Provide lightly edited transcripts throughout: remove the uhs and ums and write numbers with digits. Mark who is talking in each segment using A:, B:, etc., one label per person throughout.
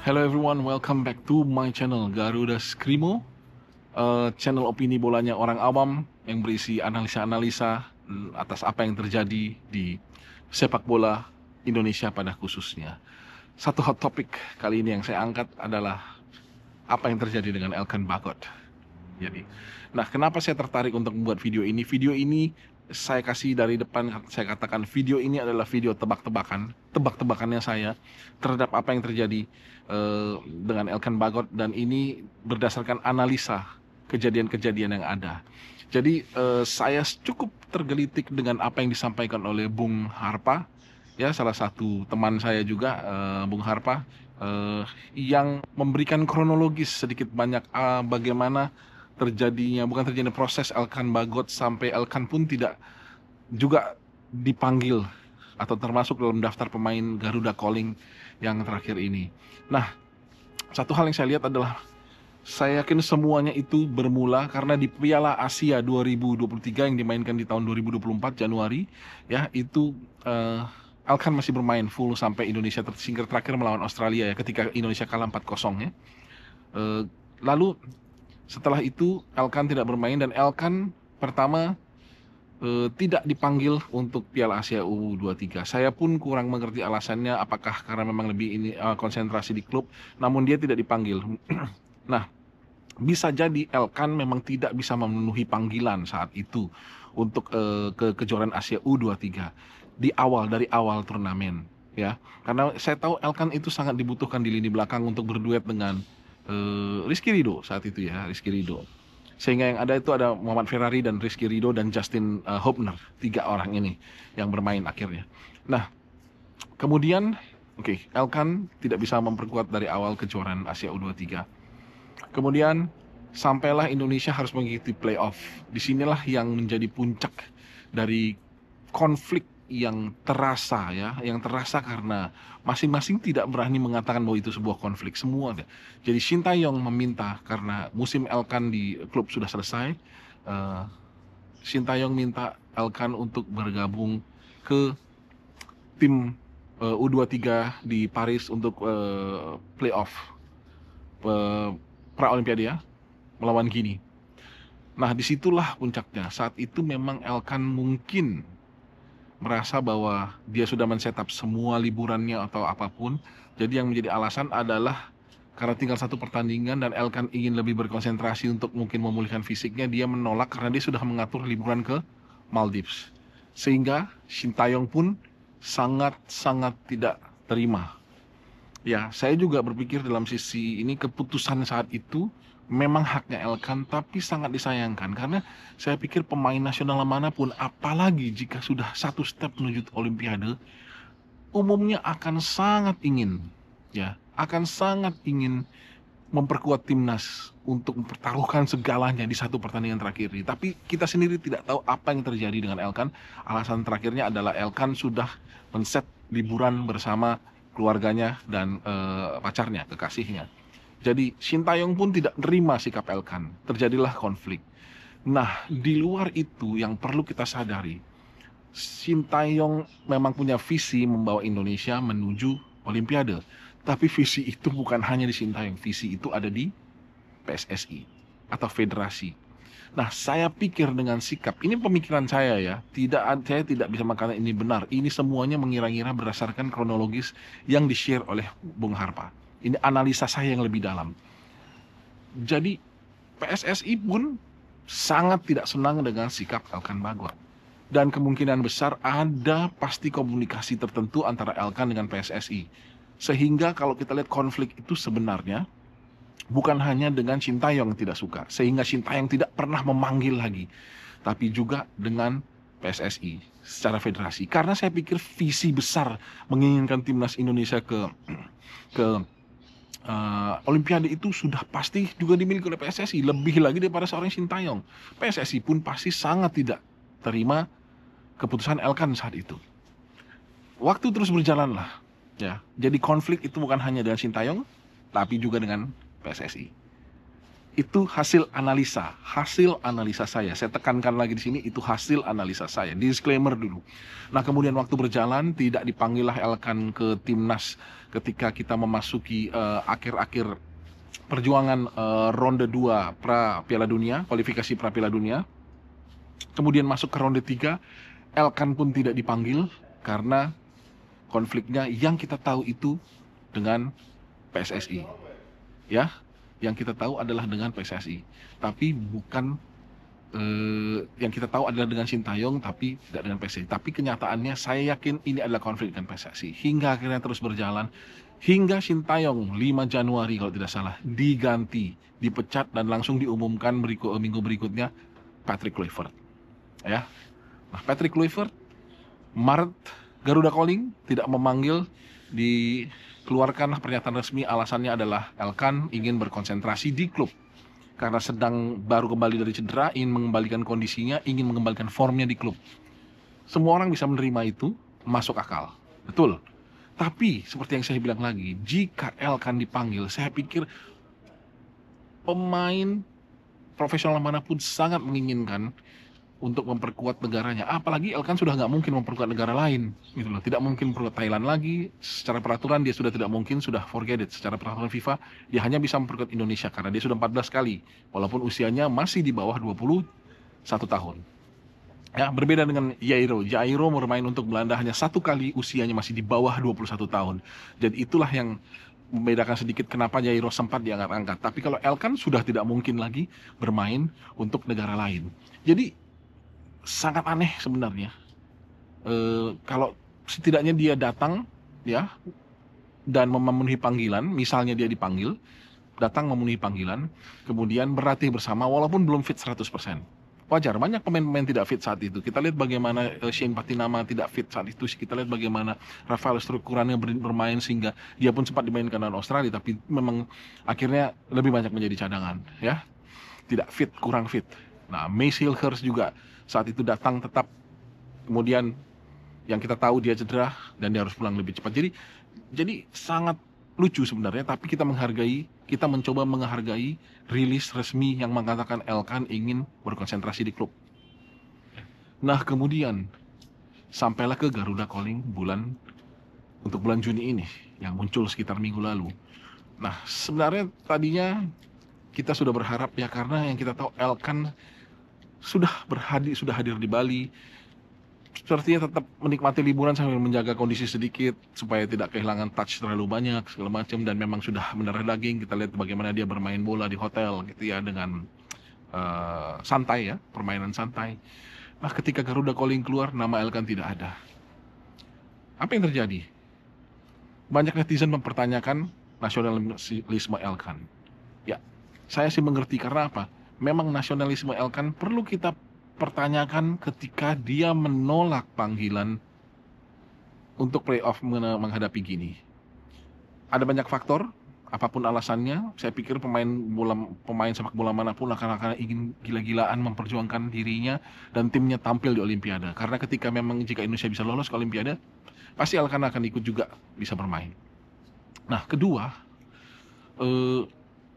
A: Hello everyone, welcome back to my channel Garuda Skrimo, channel opini bolanya orang awam yang berisi analisa-analisa atas apa yang terjadi di sepak bola Indonesia pada khususnya. Satu hot topic kali ini yang saya angkat adalah apa yang terjadi dengan Elkan Bagot. Kenapa saya tertarik untuk membuat video ini? Video ini saya kasih dari depan, saya katakan video ini adalah video tebak-tebakannya saya terhadap apa yang terjadi dengan Elkan Bagot, dan ini berdasarkan analisa kejadian-kejadian yang ada. Jadi saya cukup tergelitik dengan apa yang disampaikan oleh Bung Harpa, ya, salah satu teman saya juga, Bung Harpa, yang memberikan kronologis sedikit banyak bagaimana bukan terjadinya proses Elkan Bagot sampai Elkan pun tidak juga dipanggil atau termasuk dalam daftar pemain Garuda Calling yang terakhir ini. Nah, satu hal yang saya lihat adalah, saya yakin semuanya itu bermula karena di Piala Asia 2023 yang dimainkan di tahun 2024 Januari, ya, itu Elkan masih bermain full sampai Indonesia tersingkir terakhir melawan Australia, ya, ketika Indonesia kalah 4-0, ya. Lalu setelah itu Elkan tidak bermain, dan Elkan pertama tidak dipanggil untuk Piala Asia U23. Saya pun kurang mengerti alasannya, apakah karena memang lebih konsentrasi di klub, namun dia tidak dipanggil. Nah, bisa jadi Elkan memang tidak bisa memenuhi panggilan saat itu untuk ke kejuaraan Asia U23 dari awal turnamen, ya. Karena saya tahu Elkan itu sangat dibutuhkan di lini belakang untuk berduet dengan Rizky Ridho saat itu, ya, Rizky Ridho. Sehingga yang ada itu ada Muhammad Ferrari dan Rizky Ridho dan Justin Hubner, 3 orang ini yang bermain akhirnya. Nah, kemudian Elkan tidak bisa memperkuat dari awal kejuaraan Asia U23. Kemudian sampailah Indonesia harus mengikuti playoff. Disinilah yang menjadi puncak dari konflik yang terasa, ya, yang terasa karena masing-masing tidak berani mengatakan bahwa itu sebuah konflik semua. Jadi Sintayong meminta, karena musim Elkan di klub sudah selesai, Sintayong minta Elkan untuk bergabung ke tim U23 di Paris untuk playoff pra Olimpiade, ya, melawan Gini. Nah, disitulah puncaknya. Saat itu memang Elkan mungkin merasa bahwa dia sudah men-setup semua liburannya atau apapun. Jadi yang menjadi alasan adalah karena tinggal satu pertandingan dan Elkan ingin lebih berkonsentrasi untuk mungkin memulihkan fisiknya, dia menolak karena dia sudah mengatur liburan ke Maldives. Sehingga Sintayong pun sangat-sangat tidak terima. Ya, saya juga berpikir dalam sisi ini, keputusan saat itu memang haknya Elkan, tapi sangat disayangkan karena saya pikir pemain nasional manapun, apalagi jika sudah satu step menuju Olimpiade, umumnya akan sangat ingin memperkuat timnas untuk mempertaruhkan segalanya di satu pertandingan terakhir ini. Tapi kita sendiri tidak tahu apa yang terjadi dengan Elkan. Alasan terakhirnya adalah Elkan sudah men-set liburan bersama keluarganya dan pacarnya, kekasihnya. Jadi Sintayong pun tidak menerima sikap Elkan, terjadilah konflik. Nah, di luar itu yang perlu kita sadari, Sintayong memang punya visi membawa Indonesia menuju Olimpiade. Tapi visi itu bukan hanya di Sintayong, visi itu ada di PSSI atau federasi. Nah, saya pikir dengan sikap, ini pemikiran saya, ya, saya tidak bisa mengatakan ini benar. Ini semuanya mengira-ngira berdasarkan kronologis yang di-share oleh Bung Harpa. Ini analisa saya yang lebih dalam. Jadi PSSI pun sangat tidak senang dengan sikap Elkan Bagot. Dan kemungkinan besar ada pasti komunikasi tertentu antara Elkan dengan PSSI. Sehingga kalau kita lihat konflik itu sebenarnya bukan hanya dengan Sintayong yang tidak suka, sehingga Sintayong tidak pernah memanggil lagi, tapi juga dengan PSSI secara federasi. Karena saya pikir visi besar menginginkan timnas Indonesia ke Olimpiade itu sudah pasti juga dimiliki oleh PSSI, lebih lagi daripada seorang Sintayong. PSSI pun pasti sangat tidak terima keputusan Elkan saat itu. Waktu terus berjalanlah, ya. Jadi konflik itu bukan hanya dengan Sintayong, tapi juga dengan PSSI. Itu hasil analisa saya. Saya tekankan lagi di sini, itu hasil analisa saya. Disclaimer dulu. Nah, kemudian waktu berjalan, tidak dipanggillah Elkan ke timnas ketika kita memasuki akhir-akhir perjuangan ronde 2 pra Piala Dunia, kualifikasi pra Piala Dunia. Kemudian masuk ke ronde 3, Elkan pun tidak dipanggil karena konfliknya yang kita tahu itu dengan PSSI. Ya, yang kita tahu adalah dengan PSSI, tapi bukan yang kita tahu adalah dengan Sintayong, tapi tidak dengan PSSI. Tapi kenyataannya saya yakin ini adalah konflik dengan PSSI. Hingga akhirnya terus berjalan, hingga Sintayong 5 Januari kalau tidak salah diganti, dipecat dan langsung diumumkan minggu berikutnya Patrick Kluivert. Ya, nah Patrick Kluivert Maret Garuda Calling tidak memanggil, dikeluarkanlah pernyataan resmi, alasannya adalah Elkan ingin berkonsentrasi di klub karena sedang baru kembali dari cedera, ingin mengembalikan kondisinya, ingin mengembalikan formnya di klub. Semua orang bisa menerima itu, masuk akal, betul. Tapi seperti yang saya bilang lagi, jika Elkan dipanggil, saya pikir pemain profesional manapun sangat menginginkan untuk memperkuat negaranya. Apalagi Elkan sudah nggak mungkin memperkuat negara lain, gitu loh. Tidak mungkin memperkuat Thailand lagi. Secara peraturan dia sudah tidak mungkin, sudah forget it. Secara peraturan FIFA dia hanya bisa memperkuat Indonesia karena dia sudah 14 kali, walaupun usianya masih di bawah 21 tahun. Ya, berbeda dengan Jairo. Jairo bermain untuk Belanda hanya 1 kali, usianya masih di bawah 21 tahun. Dan itulah yang membedakan sedikit kenapa Jairo sempat diangkat-angkat. Tapi kalau Elkan sudah tidak mungkin lagi bermain untuk negara lain. Jadi sangat aneh sebenarnya. Kalau setidaknya dia datang ya dan memenuhi panggilan, misalnya dia dipanggil, datang memenuhi panggilan, kemudian berlatih bersama walaupun belum fit 100%. Wajar, banyak pemain-pemain tidak fit saat itu. Kita lihat bagaimana Shane Patinama tidak fit saat itu. Kita lihat bagaimana Rafael Structurante bermain sehingga dia pun sempat dimainkan dengan Australia, tapi memang akhirnya lebih banyak menjadi cadangan, ya. Tidak fit, kurang fit. Nah, Mace Hilgers juga saat itu datang tetap, kemudian yang kita tahu dia cedera dan dia harus pulang lebih cepat. Jadi sangat lucu sebenarnya, tapi kita mencoba menghargai rilis resmi yang mengatakan Elkan ingin berkonsentrasi di klub. Nah, kemudian sampailah ke Garuda Calling untuk bulan Juni ini yang muncul sekitar minggu lalu. Nah, sebenarnya tadinya kita sudah berharap ya, karena yang kita tahu Elkan sudah hadir di Bali, sepertinya tetap menikmati liburan sambil menjaga kondisi sedikit supaya tidak kehilangan touch terlalu banyak segala macam, dan memang sudah mendarah daging. Kita lihat bagaimana dia bermain bola di hotel gitu ya, dengan santai ya, permainan santai. Nah, ketika Garuda Calling keluar, nama Elkan tidak ada. Apa yang terjadi? Banyak netizen mempertanyakan nasionalisme Elkan. Ya, saya sih mengerti, karena apa? Memang nasionalisme Elkan perlu kita pertanyakan ketika dia menolak panggilan untuk playoff menghadapi Gini. Ada banyak faktor, apapun alasannya, saya pikir pemain sepak bola manapun akan ingin gila-gilaan memperjuangkan dirinya dan timnya tampil di Olimpiade. Karena jika Indonesia bisa lolos ke Olimpiade, pasti Elkan akan ikut juga bisa bermain. Nah, kedua,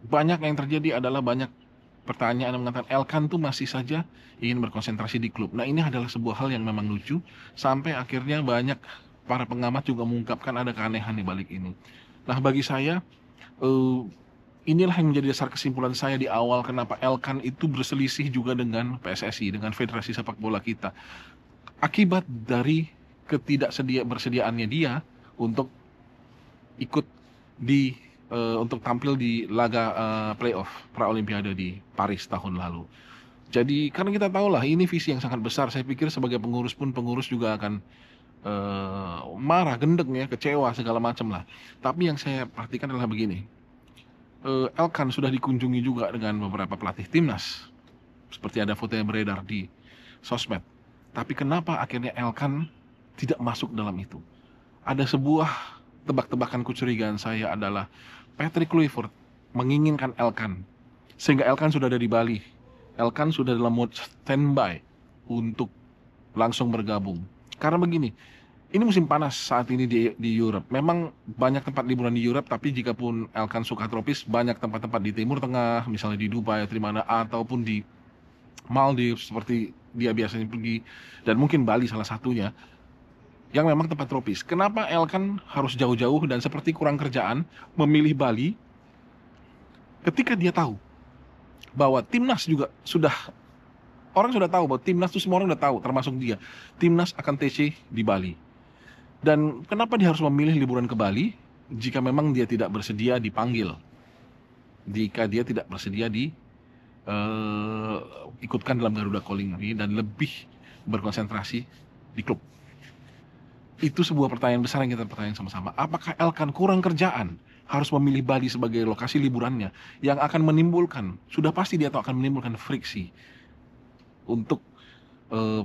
A: banyak yang terjadi adalah banyak pertanyaan yang mengatakan Elkan tuh masih saja ingin berkonsentrasi di klub. Nah, ini adalah sebuah hal yang memang lucu, sampai akhirnya banyak para pengamat juga mengungkapkan ada keanehan di balik ini. Nah, bagi saya inilah yang menjadi dasar kesimpulan saya di awal kenapa Elkan itu berselisih juga dengan PSSI, dengan Federasi Sepak Bola kita, akibat dari ketidaksediaannya dia untuk ikut untuk tampil di laga playoff pra Olimpiade di Paris tahun lalu. Jadi karena kita tahu lah ini visi yang sangat besar, saya pikir sebagai pengurus juga akan marah, gendeng ya, kecewa segala macam lah. Tapi yang saya perhatikan adalah begini, Elkan sudah dikunjungi juga dengan beberapa pelatih timnas, seperti ada foto yang beredar di sosmed. Tapi kenapa akhirnya Elkan tidak masuk dalam itu? Ada sebuah tebak-tebakan kecurigaan saya adalah Patrick Kluivert menginginkan Elkan, sehingga Elkan sudah ada di Bali. Elkan sudah dalam mode standby untuk langsung bergabung. Karena begini, Ini musim panas saat ini di Europe. Memang banyak tempat liburan di Europe, tapi jikapun Elkan suka tropis, banyak tempat-tempat di Timur Tengah, misalnya di Dubai atau di mana, ataupun di Maldives seperti dia biasanya pergi, dan mungkin Bali salah satunya, yang memang tempat tropis. Kenapa Elkan harus jauh-jauh dan seperti kurang kerjaan memilih Bali ketika dia tahu bahwa timnas juga orang sudah tahu bahwa timnas itu semua orang sudah tahu, termasuk dia. Timnas akan TC di Bali. Dan kenapa dia harus memilih liburan ke Bali jika memang dia tidak bersedia dipanggil? Jika dia tidak bersedia ikutkan dalam Garuda Calling ini dan lebih berkonsentrasi di klub. Itu sebuah pertanyaan besar yang kita pertanyakan sama-sama. Apakah Elkan kurang kerjaan harus memilih Bali sebagai lokasi liburannya yang akan menimbulkan, sudah pasti dia tahu akan menimbulkan friksi untuk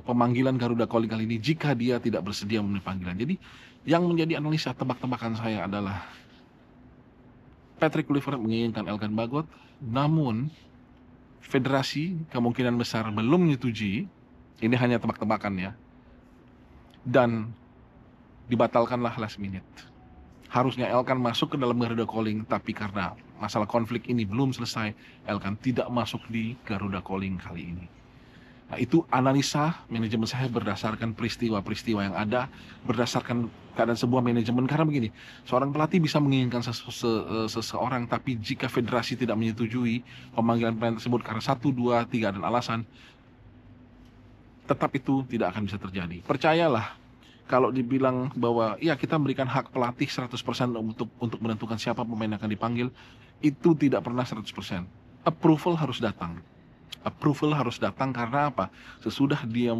A: pemanggilan Garuda Calling kali ini jika dia tidak bersedia memenuhi panggilan. Jadi yang menjadi analisa tebak-tebakan saya adalah Patrick Kluivert menginginkan Elkan Bagot, namun federasi kemungkinan besar belum menyetujui. Ini hanya tebak-tebakan ya, dan dibatalkanlah last minute. Harusnya Elkan masuk ke dalam Garuda Calling, tapi karena masalah konflik ini belum selesai, Elkan tidak masuk di Garuda Calling kali ini. Nah, itu analisa manajemen saya berdasarkan peristiwa-peristiwa yang ada, berdasarkan keadaan sebuah manajemen. Karena begini, seorang pelatih bisa menginginkan seseorang, tapi jika federasi tidak menyetujui pemanggilan pemain tersebut karena 1, 2, 3 dan alasan, tetap itu tidak akan bisa terjadi. Percayalah, kalau dibilang bahwa ya kita berikan hak pelatih 100% untuk menentukan siapa pemain yang akan dipanggil, itu tidak pernah 100%. Approval harus datang. Approval harus datang karena apa? Sesudah dia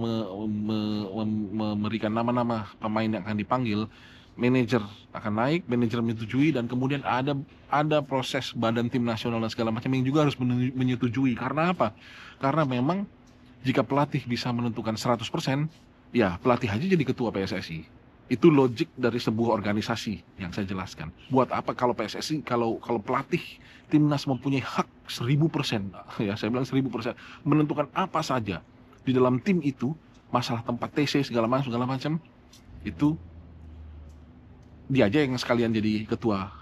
A: memberikan nama-nama pemain yang akan dipanggil, manajer akan naik, manajer menyetujui, dan kemudian ada proses badan tim nasional dan segala macam yang juga harus menyetujui. Karena apa? Karena memang jika pelatih bisa menentukan 100%, ya pelatih aja jadi ketua PSSI. Itu logik dari sebuah organisasi yang saya jelaskan. Buat apa kalau PSSI, kalau pelatih timnas mempunyai hak 1000%, ya saya bilang 1000%, menentukan apa saja di dalam tim itu, masalah tempat TC segala macam, itu dia aja yang sekalian jadi ketua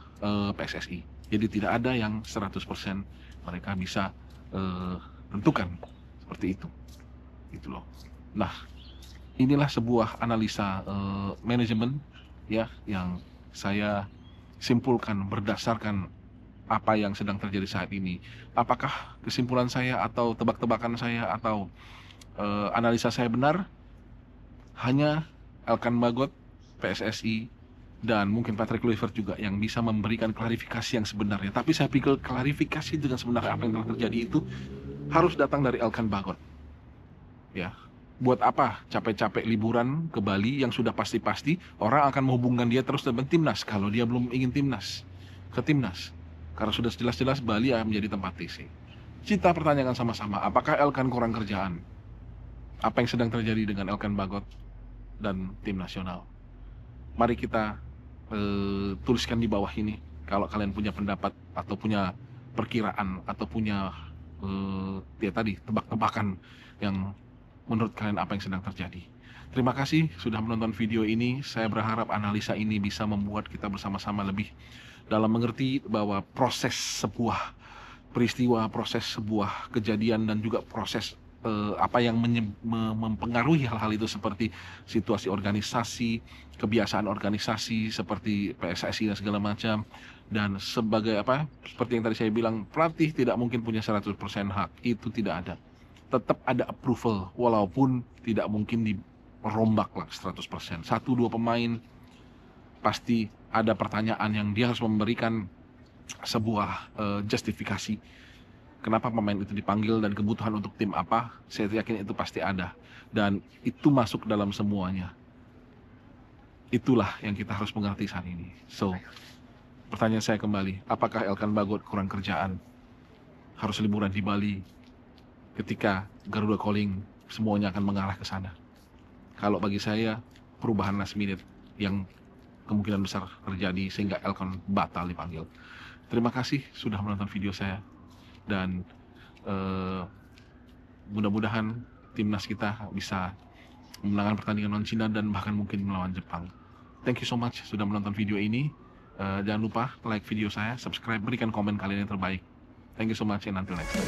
A: PSSI. Jadi tidak ada yang 100% mereka bisa tentukan seperti itu. Gitu loh. Nah, inilah sebuah analisa manajemen ya yang saya simpulkan berdasarkan apa yang sedang terjadi saat ini. Apakah kesimpulan saya atau tebak-tebakan saya atau analisa saya benar? Hanya Elkan Bagot, PSSI, dan mungkin Patrick Kluivert juga yang bisa memberikan klarifikasi yang sebenarnya. Tapi saya pikir klarifikasi dengan sebenarnya apa yang telah terjadi itu harus datang dari Elkan Bagot. Ya, buat apa capek-capek liburan ke Bali yang sudah pasti-pasti orang akan menghubungkan dia terus dengan timnas kalau dia belum ingin ke timnas. Karena sudah jelas-jelas Bali akan menjadi tempat TC. Kita pertanyakan sama-sama, apakah Elkan kurang kerjaan? Apa yang sedang terjadi dengan Elkan Bagot dan tim nasional? Mari kita tuliskan di bawah ini kalau kalian punya pendapat atau punya perkiraan atau punya ya tadi tebak-tebakan yang menurut kalian apa yang sedang terjadi. Terima kasih sudah menonton video ini. Saya berharap analisa ini bisa membuat kita bersama-sama lebih dalam mengerti bahwa proses sebuah peristiwa, proses sebuah kejadian, dan juga proses apa yang mempengaruhi hal-hal itu seperti situasi organisasi, kebiasaan organisasi seperti PSSI dan segala macam. Dan sebagai apa? Seperti yang tadi saya bilang, pelatih tidak mungkin punya 100% hak. Itu tidak ada. Tetap ada approval walaupun tidak mungkin dirombak lah 100%. 1-2 pemain pasti ada pertanyaan yang dia harus memberikan sebuah justifikasi kenapa pemain itu dipanggil dan kebutuhan untuk tim apa. Saya yakin itu pasti ada dan itu masuk dalam semuanya. Itulah yang kita harus mengerti saat ini. So, pertanyaan saya kembali, apakah Elkan Bagot kurang kerjaan harus liburan di Bali ketika Garuda Calling semuanya akan mengarah ke sana? Kalau bagi saya, perubahan last minute yang kemungkinan besar terjadi sehingga Elkan batal dipanggil. Terima kasih sudah menonton video saya dan mudah-mudahan timnas kita bisa memenangkan pertandingan lawan Cina dan bahkan mungkin melawan Jepang. Thank you so much sudah menonton video ini. Jangan lupa like video saya, subscribe, berikan komen kalian yang terbaik. Thank you so much and until next time.